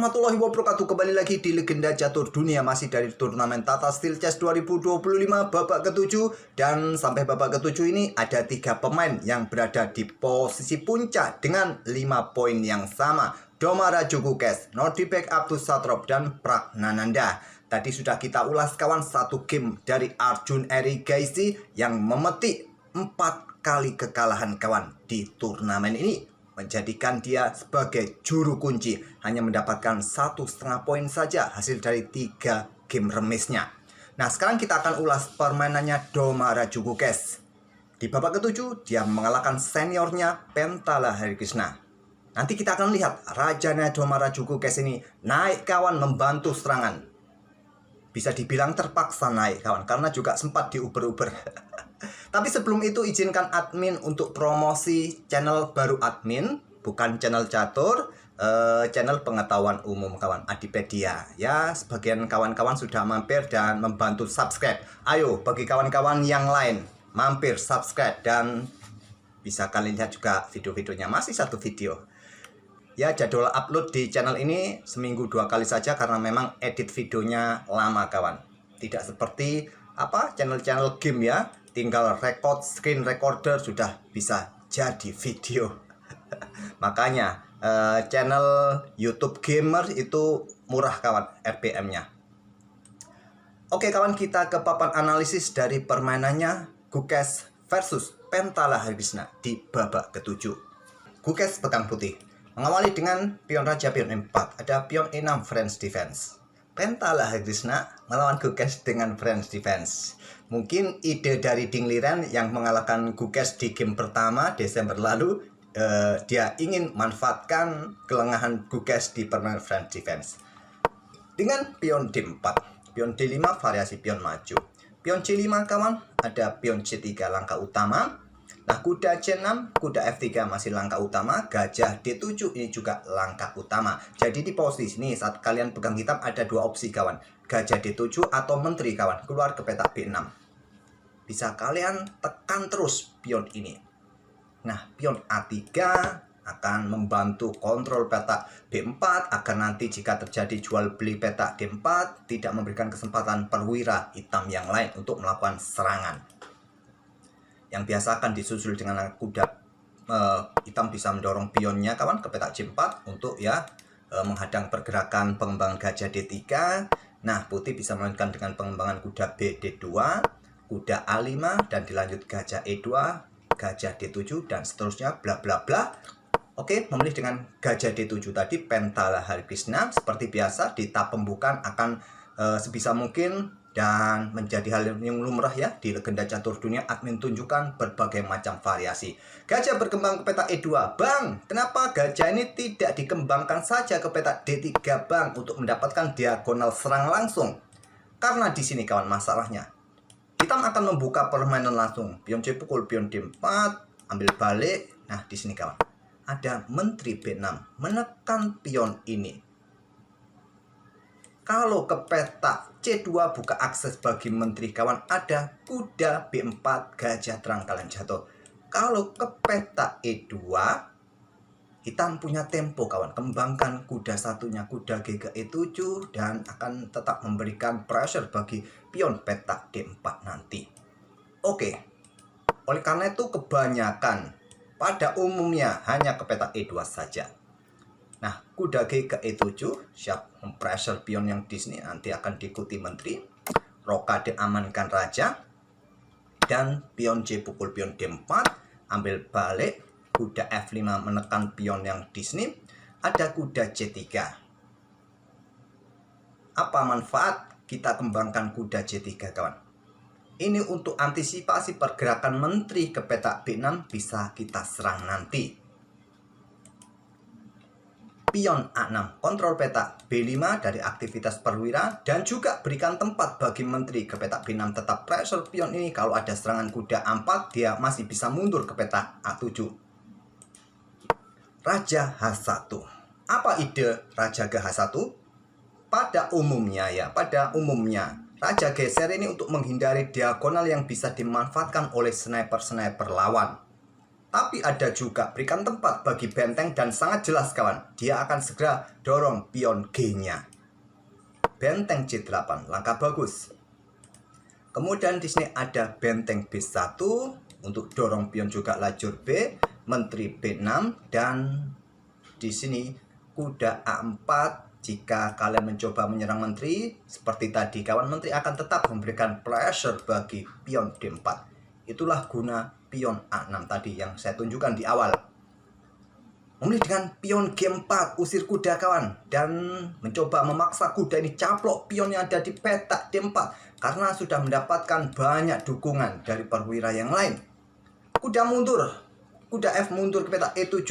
warahmatullahi wabarakatuh. Kembali lagi di Legenda Catur Dunia, masih dari turnamen Tata Steel Chess 2025 babak ke-7. Dan sampai babak ke-7 ini ada 3 pemain yang berada di posisi puncak dengan 5 poin yang sama. Domara Jugukes, Nordibek Abdus Satrop, dan Pragnananda. Tadi sudah kita ulas kawan satu game dari Arjun Erigaisi yang memetik 4 kali kekalahan kawan di turnamen ini, menjadikan dia sebagai juru kunci, hanya mendapatkan 1,5 poin saja hasil dari 3 game remisnya. Nah, sekarang kita akan ulas permainannya Domara Jugukes. Di babak ke-7 dia mengalahkan seniornya Pentala Harikrishna. Nanti kita akan lihat rajanya Domara Jugukes ini naik kawan, membantu serangan. Bisa dibilang terpaksa naik kawan, karena juga sempat diuber-uber. Tapi sebelum itu izinkan admin untuk promosi channel baru admin, bukan channel catur, channel pengetahuan umum kawan, Adipedia. Ya, sebagian kawan-kawan sudah mampir dan membantu subscribe. Ayo bagi kawan-kawan yang lain mampir subscribe, dan bisa kalian lihat juga video-videonya, masih 1 video. Ya, jadwal upload di channel ini seminggu 2 kali saja karena memang edit videonya lama kawan. Tidak seperti channel-channel game ya, tinggal record screen recorder sudah bisa jadi video. Makanya channel YouTube gamer itu murah kawan RPM-nya. Oke kawan, kita ke papan analisis dari permainannya Jugukes versus Pentala Harikrishna di babak ke-7. Jugukes pegang putih, mengawali dengan pion raja, pion E4, ada pion E6 French defense. Pentala Harikrishna melawan Jugukes dengan French defense. Mungkin ide dari Ding Liren yang mengalahkan Jugukes di game pertama Desember lalu. Dia ingin manfaatkan kelengahan Jugukes di permainan French defense. Dengan pion D4, pion D5 variasi pion maju. Pion C5 kawan, ada pion C3 langkah utama. Nah, kuda C6, kuda F3 masih langkah utama, gajah D7 ini juga langkah utama. Jadi di posisi ini saat kalian pegang hitam ada 2 opsi kawan, gajah D7 atau menteri kawan, keluar ke petak B6. Bisa kalian tekan terus pion ini. Nah, pion A3 akan membantu kontrol petak B4 agar nanti jika terjadi jual beli petak D4 tidak memberikan kesempatan perwira hitam yang lain untuk melakukan serangan. Yang biasa akan disusul dengan kuda hitam bisa mendorong pionnya kawan ke petak C4 untuk menghadang pergerakan pengembangan gajah D3. Nah, putih bisa melanjutkan dengan pengembangan kuda B D2, kuda A5, dan dilanjut gajah E2, gajah D7, dan seterusnya bla bla bla. Oke, memilih dengan gajah D7 tadi Pentala Harikrishna seperti biasa di tahap pembukaan akan sebisa mungkin dan menjadi hal yang lumrah ya di Legenda Catur Dunia, admin tunjukkan berbagai macam variasi. Gajah berkembang ke petak E2, bang. Kenapa gajah ini tidak dikembangkan saja ke petak D3 bang untuk mendapatkan diagonal serang langsung? Karena di sini kawan masalahnya, hitam akan membuka permainan langsung. Pion C pukul, pion D4, ambil balik. Nah, di sini kawan ada menteri B6 menekan pion ini. Kalau ke petak C2 buka akses bagi menteri kawan, ada kuda B4, gajah terang kalian jatuh. Kalau ke petak E2, hitam punya tempo kawan, kembangkan kuda satunya, kuda G ke E7, dan akan tetap memberikan pressure bagi pion petak D4 nanti. Oke, oleh karena itu kebanyakan pada umumnya hanya ke petak E2 saja. Nah, kuda G ke E7 siap mempressure pion yang di sini, nanti akan diikuti menteri. Rokade amankan raja, dan pion C pukul pion D4, ambil balik. Kuda F5 menekan pion yang di sini. Ada kuda C3. Apa manfaat kita kembangkan kuda C3 kawan? Ini untuk antisipasi pergerakan menteri ke petak B6 bisa kita serang nanti. Pion A6 kontrol petak B5 dari aktivitas perwira, dan juga berikan tempat bagi menteri ke petak B6, tetap pressure pion ini. Kalau ada serangan kuda A4 dia masih bisa mundur ke petak A7. Raja H1. Apa ide raja ke H1? Pada umumnya raja geser ini untuk menghindari diagonal yang bisa dimanfaatkan oleh sniper-sniper lawan. Tapi ada juga berikan tempat bagi benteng dan sangat jelas kawan. Dia akan segera dorong pion G-nya. Benteng C8, langkah bagus. Kemudian di sini ada benteng B1 untuk dorong pion juga lajur B, menteri B6, dan di sini kuda A4. Jika kalian mencoba menyerang menteri, seperti tadi kawan, menteri akan tetap memberikan pressure bagi pion D4. Itulah guna pion A6 tadi yang saya tunjukkan di awal. Memilih dengan pion G4, usir kuda kawan, dan mencoba memaksa kuda ini caplok pion yang ada di petak D4 karena sudah mendapatkan banyak dukungan dari perwira yang lain. Kuda mundur, kuda F mundur ke petak E7.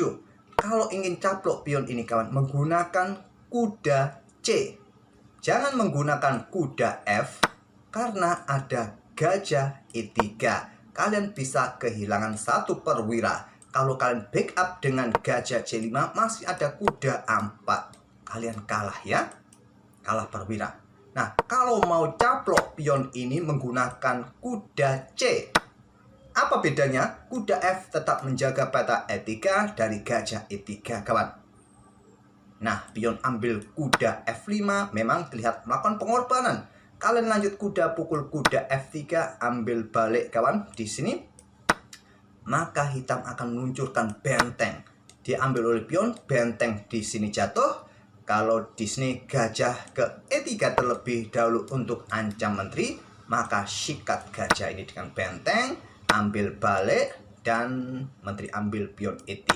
Kalau ingin caplok pion ini kawan, menggunakan kuda C. Jangan menggunakan kuda F karena ada gajah E3. Kalian bisa kehilangan satu perwira. Kalau kalian backup dengan gajah C5, masih ada kuda A4. Kalian kalah ya. Kalah perwira. Nah, kalau mau caplok pion ini menggunakan kuda C. Apa bedanya? Kuda F tetap menjaga peta E3 dari gajah E3 kawan. Nah, pion ambil kuda F5 memang terlihat melakukan pengorbanan. Kalian lanjut kuda pukul kuda F3, ambil balik kawan di sini. Maka hitam akan meluncurkan benteng. Diambil oleh pion, benteng di sini jatuh. Kalau di sini gajah ke E3 terlebih dahulu untuk ancam menteri, maka sikat gajah ini dengan benteng, ambil balik, dan menteri ambil pion E3.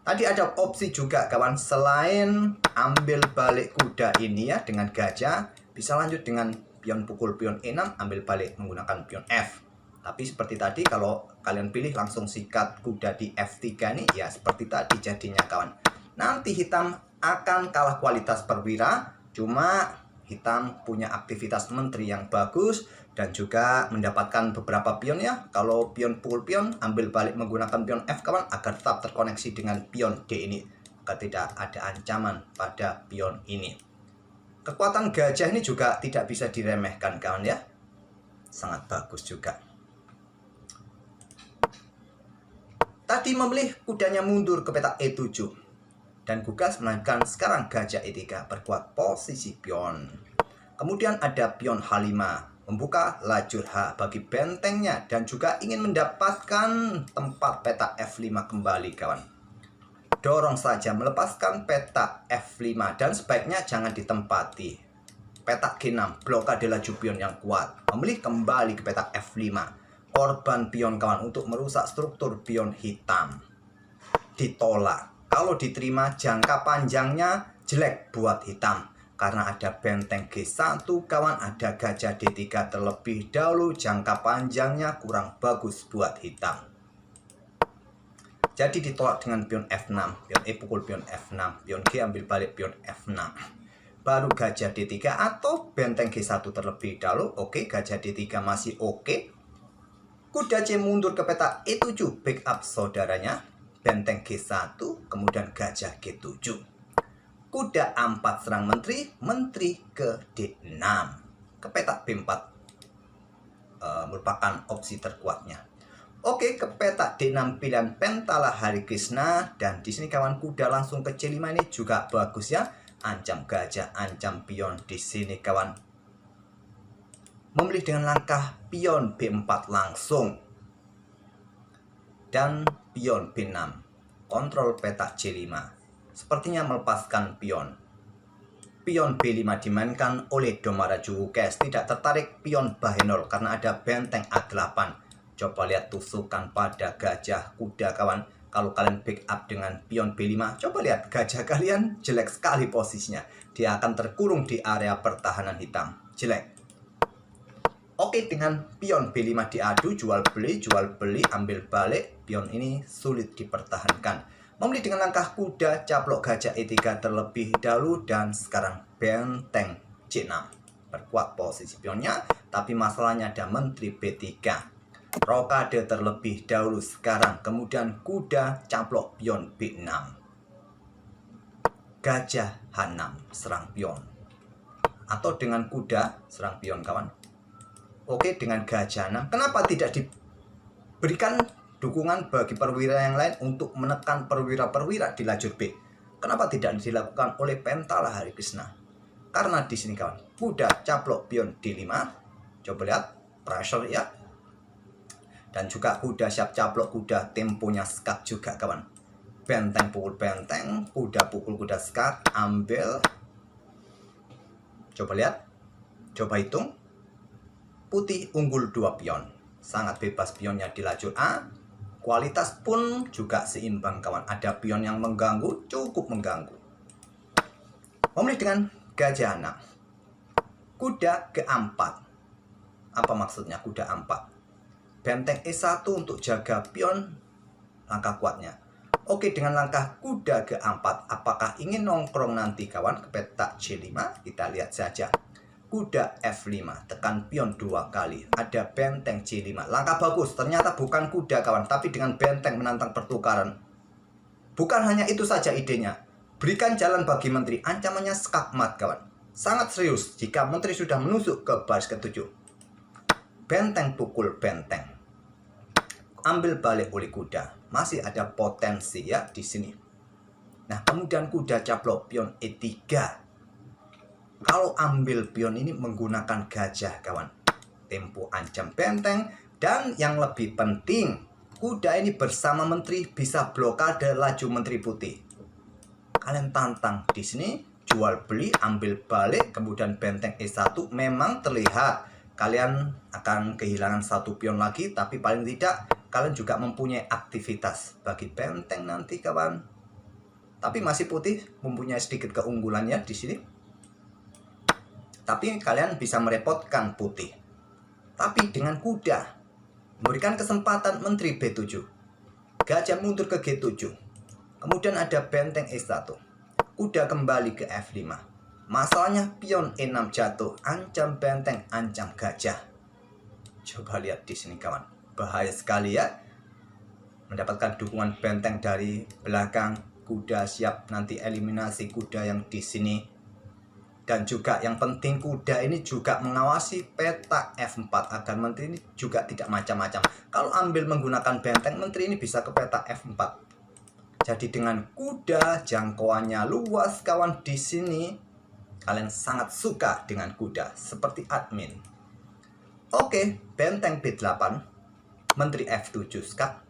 Tadi ada opsi juga kawan, selain ambil balik kuda ini ya dengan gajah, bisa lanjut dengan pion pukul pion E6, ambil balik menggunakan pion F. Tapi seperti tadi kalau kalian pilih langsung sikat kuda di F3 nih, ya seperti tadi jadinya kawan. Nanti hitam akan kalah kualitas perwira, cuma hitam punya aktivitas menteri yang bagus dan juga mendapatkan beberapa pion ya. Kalau pion pukul pion, ambil balik menggunakan pion F kawan agar tetap terkoneksi dengan pion D ini, agar tidak ada ancaman pada pion ini. Kekuatan gajah ini juga tidak bisa diremehkan kawan ya. Sangat bagus juga. Tadi memilih kudanya mundur ke petak E7 dan Gugas melanjutkan sekarang gajah E3 perkuat posisi pion. Kemudian ada pion H5 membuka lajur H bagi bentengnya dan juga ingin mendapatkan tempat petak F5 kembali kawan. Dorong saja melepaskan petak F5 dan sebaiknya jangan ditempati. Petak G6 blokade laju pion yang kuat. Memilih kembali ke petak F5. Korban pion kawan untuk merusak struktur pion hitam. Ditolak. Kalau diterima jangka panjangnya jelek buat hitam. Karena ada benteng G1 kawan, ada gajah D3 terlebih dahulu, jangka panjangnya kurang bagus buat hitam. Jadi ditolak dengan pion F6. Pion E pukul pion F6. Pion G ambil balik pion F6. Baru gajah D3 atau benteng G1 terlebih dahulu. Oke, gajah D3 masih oke. Kuda C mundur ke petak E7, backup saudaranya, benteng G1, kemudian gajah G7. Kuda A4 serang menteri, menteri ke D6. Ke petak B4 merupakan opsi terkuatnya. Oke, ke petak D6 pilihan Pentala Hari Krishna, dan di sini kawan kuda langsung ke C5 ini juga bagus ya. Ancam gajah, ancam pion di sini kawan. Memilih dengan langkah pion B4 langsung dan pion B6 kontrol petak C5 sepertinya melepaskan pion. Pion B5 dimainkan oleh Domaraju Guys, tidak tertarik pion Bahenol karena ada benteng A8. Coba lihat tusukan pada gajah kuda kawan. Kalau kalian backup dengan pion B5, coba lihat gajah kalian jelek sekali posisinya. Dia akan terkurung di area pertahanan hitam, jelek. Oke, dengan pion B5 diadu, jual beli, ambil balik. Pion ini sulit dipertahankan. Memilih dengan langkah kuda, caplok gajah E3 terlebih dahulu, dan sekarang benteng C6. Perkuat posisi pionnya, tapi masalahnya ada menteri B3. Rokade terlebih dahulu sekarang, kemudian kuda caplok pion B6. Gajah H6 serang pion. Atau dengan kuda serang pion kawan. Oke, dengan gajah 6. Kenapa tidak diberikan dukungan bagi perwira yang lain untuk menekan perwira-perwira di lajur B. Kenapa tidak dilakukan oleh Pentala Harikrishna? Karena di sini kawan, kuda caplok pion D5. Coba lihat pressure ya. Dan juga kuda siap caplok, kuda temponya skak juga kawan. Benteng pukul benteng, kuda pukul kuda skak, ambil. Coba lihat, coba hitung. Putih unggul 2 pion. Sangat bebas pionnya di lajur A. Kualitas pun juga seimbang kawan. Ada pion yang mengganggu, cukup mengganggu. Memilih dengan gajah 6. Kuda ke-4. Apa maksudnya kuda 4? Benteng E1 untuk jaga pion, langkah kuatnya. Oke, dengan langkah kuda ke-4, apakah ingin nongkrong nanti kawan ke petak C5? Kita lihat saja. Kuda F5, tekan pion 2 kali. Ada benteng C5. Langkah bagus, ternyata bukan kuda kawan, tapi dengan benteng menantang pertukaran. Bukan hanya itu saja idenya. Berikan jalan bagi menteri, ancamannya skakmat kawan. Sangat serius jika menteri sudah menusuk ke baris ke-7. Benteng pukul benteng. Ambil balik oleh kuda. Masih ada potensi ya di sini. Nah, kemudian kuda caplok pion E3. Kalau ambil pion ini menggunakan gajah kawan. Tempo ancam benteng. Dan yang lebih penting, kuda ini bersama menteri bisa blokade laju menteri putih. Kalian tantang di sini, jual beli, ambil balik, kemudian benteng E1 memang terlihat kalian akan kehilangan 1 pion lagi, tapi paling tidak kalian juga mempunyai aktivitas bagi benteng nanti kawan. Tapi masih putih mempunyai sedikit keunggulannya di sini. Tapi kalian bisa merepotkan putih. Tapi dengan kuda memberikan kesempatan menteri B7. Gajah mundur ke G7. Kemudian ada benteng E1. Kuda kembali ke F5. Masalahnya pion E6 jatuh, ancam benteng, ancam gajah. Coba lihat di sini kawan, bahaya sekali ya. Mendapatkan dukungan benteng dari belakang, kuda siap nanti eliminasi kuda yang di sini. Dan juga yang penting kuda ini juga mengawasi petak F4 agar menteri ini juga tidak macam-macam. Kalau ambil menggunakan benteng, menteri ini bisa ke petak F4. Jadi dengan kuda jangkauannya luas kawan di sini. Kalian sangat suka dengan kuda, seperti admin. Oke, benteng B8, menteri F7 skak,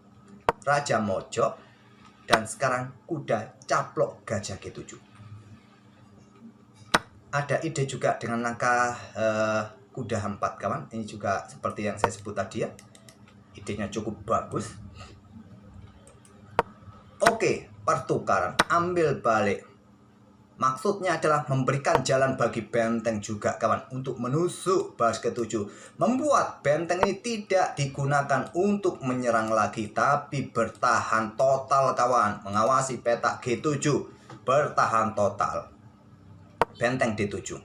raja mojok, dan sekarang kuda caplok gajah G7. Ada ide juga dengan langkah kuda 4 kawan. Ini juga seperti yang saya sebut tadi ya. Idenya cukup bagus. Oke, pertukaran, ambil balik. Maksudnya adalah memberikan jalan bagi benteng juga kawan untuk menusuk baris ke-7. Membuat benteng ini tidak digunakan untuk menyerang lagi, tapi bertahan total kawan. Mengawasi petak G7, bertahan total. Benteng D7.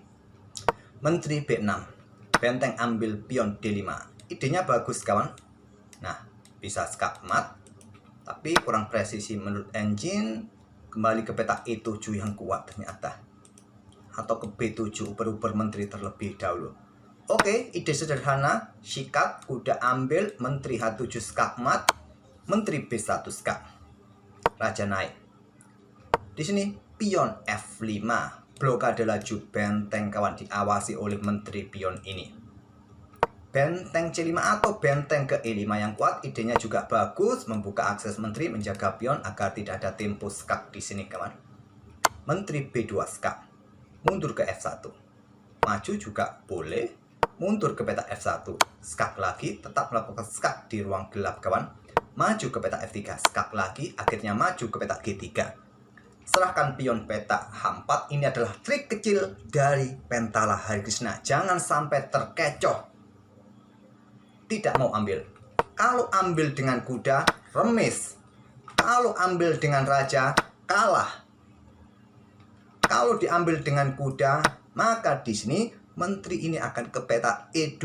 Menteri B6. Benteng ambil pion D5. Idenya bagus kawan. Nah, bisa skakmat, tapi kurang presisi menurut engine. Kembali ke petak E7 yang kuat ternyata. Atau ke B7, uber-uber menteri terlebih dahulu. Oke, ide sederhana. Sikat, kuda ambil, menteri H7 skakmat, menteri B1 skak. Raja naik. Di sini pion F5. Blokade laju benteng kawan, diawasi oleh menteri pion ini. Benteng C5 atau benteng ke E5 yang kuat, idenya juga bagus, membuka akses menteri, menjaga pion agar tidak ada tempo skak di sini kawan. Menteri B2 skak, mundur ke F1. Maju juga boleh, mundur ke petak F1, skak lagi, tetap melakukan skak di ruang gelap kawan. Maju ke petak F3, skak lagi, akhirnya maju ke petak G3. Serahkan pion petak H4. Ini adalah trik kecil dari Pentala Harikrishna. Jangan sampai terkecoh. Tidak mau ambil. Kalau ambil dengan kuda, remis. Kalau ambil dengan raja, kalah. Kalau diambil dengan kuda, maka di sini menteri ini akan ke petak E2.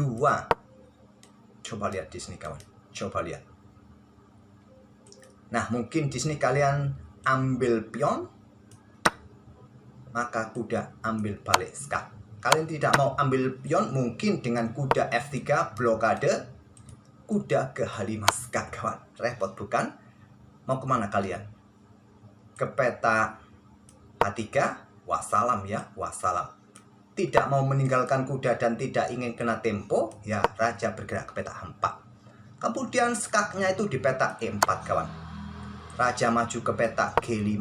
Coba lihat di sini kawan. Coba lihat. Nah, mungkin di sini kalian ambil pion, maka kuda ambil balik skak. Kalian tidak mau ambil pion, mungkin dengan kuda F3 blokade. kuda ke H5 skak kawan. Repot bukan? Mau kemana kalian? Ke peta H3? Wassalam ya, wassalam. Tidak mau meninggalkan kuda dan tidak ingin kena tempo, ya raja bergerak ke peta H4. Kemudian skaknya itu di peta E4 kawan. Raja maju ke peta G5,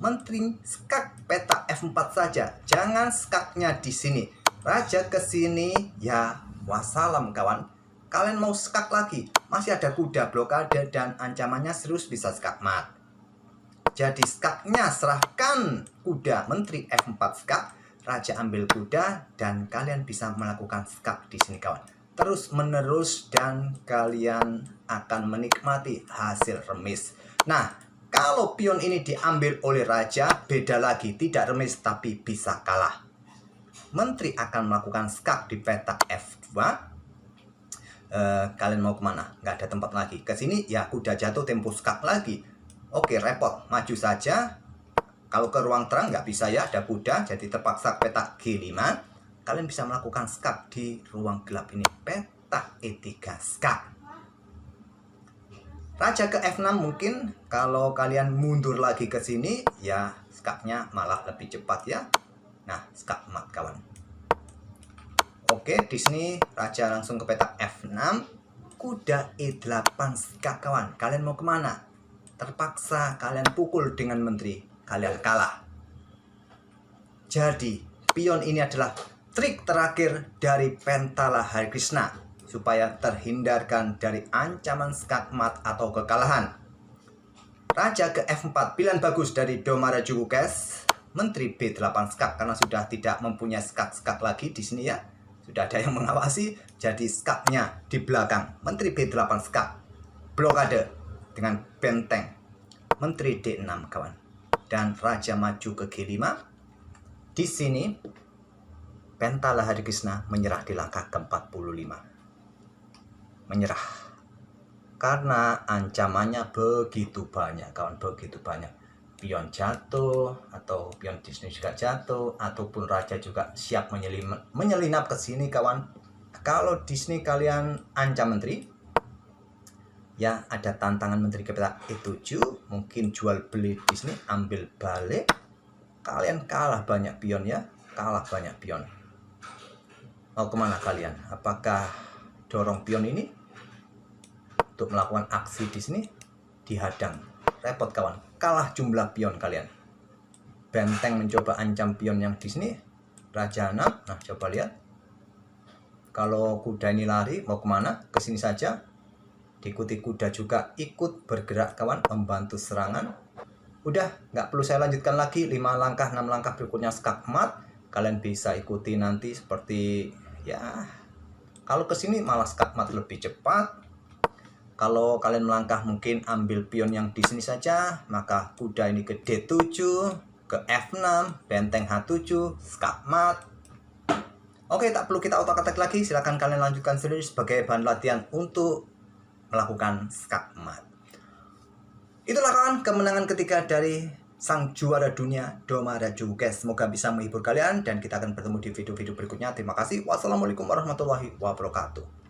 menteri skak peta F4 saja. Jangan skaknya di sini. Raja ke sini, ya wassalam kawan. Kalian mau skak lagi, masih ada kuda blokade dan ancamannya serius bisa skak mat. Jadi skaknya serahkan kuda menteri F4 skak. Raja ambil kuda dan kalian bisa melakukan skak di sini kawan. Terus menerus dan kalian akan menikmati hasil remis. Nah, kalau pion ini diambil oleh raja, beda lagi, tidak remis tapi bisa kalah. Menteri akan melakukan skak di peta F2. Kalian mau kemana? Nggak ada tempat lagi. Ke sini ya kuda jatuh, tempo skak lagi. Oke, repot. Maju saja. Kalau ke ruang terang nggak bisa ya, ada kuda, jadi terpaksa peta G5. Kalian bisa melakukan skak di ruang gelap ini. Peta E3 skak. Raja ke F6 mungkin kalau kalian mundur lagi ke sini, ya skaknya malah lebih cepat ya. Nah, skak mat kawan. Oke, di sini raja langsung ke peta F6. Kuda E8 skak kawan. Kalian mau kemana? Terpaksa kalian pukul dengan menteri. Kalian kalah. Jadi, pion ini adalah trik terakhir dari Pentala Harikrishna supaya terhindarkan dari ancaman skak mat atau kekalahan. Raja ke F4, pilihan bagus dari Domara Jugukes. Menteri B8 skak karena sudah tidak mempunyai skak-skak lagi di sini ya. Sudah ada yang mengawasi, jadi skaknya di belakang. Menteri B8 skak. Blokade dengan benteng. Menteri D6 kawan. Dan raja maju ke G5. Di sini Pentala Harikrishna menyerah di langkah ke-45. Menyerah karena ancamannya begitu banyak kawan, begitu banyak. Pion jatuh atau pion di sini juga jatuh, ataupun raja juga siap menyelinap ke sini kawan. Kalau di sini kalian ancam menteri, ya ada tantangan menteri ke peta E7, mungkin jual beli di sini, ambil balik. Kalian kalah banyak pion ya, kalah banyak pion. Mau kemana kalian? Apakah dorong pion ini untuk melakukan aksi di sini? Dihadang, repot kawan, kalah jumlah pion kalian. Benteng mencoba ancam pion yang di sini, raja 6. Nah coba lihat, kalau kuda ini lari mau kemana? Ke sini saja. Diikuti kuda juga ikut bergerak kawan, membantu serangan. Udah, nggak perlu saya lanjutkan lagi. 5 langkah, 6 langkah berikutnya skak mat. Kalian bisa ikuti nanti seperti ya. Kalau ke sini malah skak mat lebih cepat. Kalau kalian melangkah mungkin ambil pion yang di sini saja, maka kuda ini ke D7, ke F6, benteng H7, skak mat. Oke, tak perlu kita otak-atik lagi. Silahkan kalian lanjutkan sendiri sebagai bahan latihan untuk melakukan skak mat. Itulah kawan kemenangan ketiga dari sang juara dunia Domara Jugukes. Semoga bisa menghibur kalian dan kita akan bertemu di video-video berikutnya. Terima kasih. Wassalamualaikum warahmatullahi wabarakatuh.